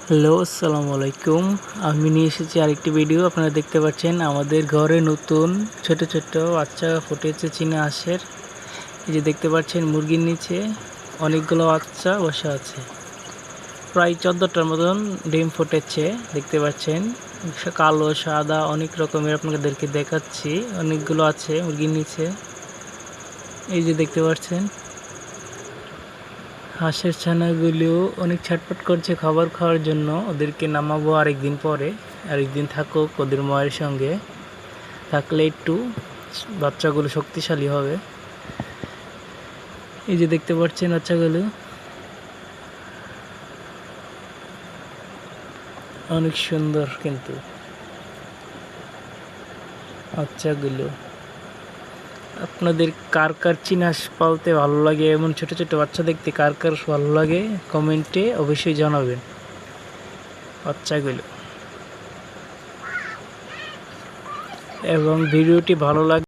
Hello, আসসালামু আলাইকুম। আমি নিয়ে এসেছি আরেকটি ভিডিও। আপনারা দেখতে পাচ্ছেন আমাদের ঘরে নতুন ছোট ছোট বাচ্চা ফুটেছে চীনা হাঁসের। এই যে দেখতে পাচ্ছেন মুরগির নিচে অনেকগুলো বাচ্চা বসে আছে। প্রায় 14টার মতন ডিম ফুটেছে দেখতে পাচ্ছেন। কালো, সাদা অনেক রকমের আপনাদেরকে দেখাচ্ছি। অনেকগুলো আছে মুরগির নিচে। এই যে দেখতে পাচ্ছেন হাঁসের ছানাগুলো অনেক ছটফট করছে খাবার খাওয়ার জন্য। ওদেরকে নামাবো আরেকদিন পরে, আরেকদিন থাকুক ওদের মায়ের সঙ্গে, থাকলে একটু বাচ্চাগুলো শক্তিশালী হবে। এই যে দেখতে পাচ্ছেন বাচ্চাগুলো অনেক সুন্দর, কিন্তু বাচ্চাগুলো আপনাদের কার কার চীনা হাঁস পালতে ভালো লাগে, এমন ছোট ছোট বাচ্চা দেখতে কার কার ভালো লাগে কমেন্টে অবশ্যই জানাবেন। বাচ্চাগুলো এবং ভিডিওটি ভালো লাগে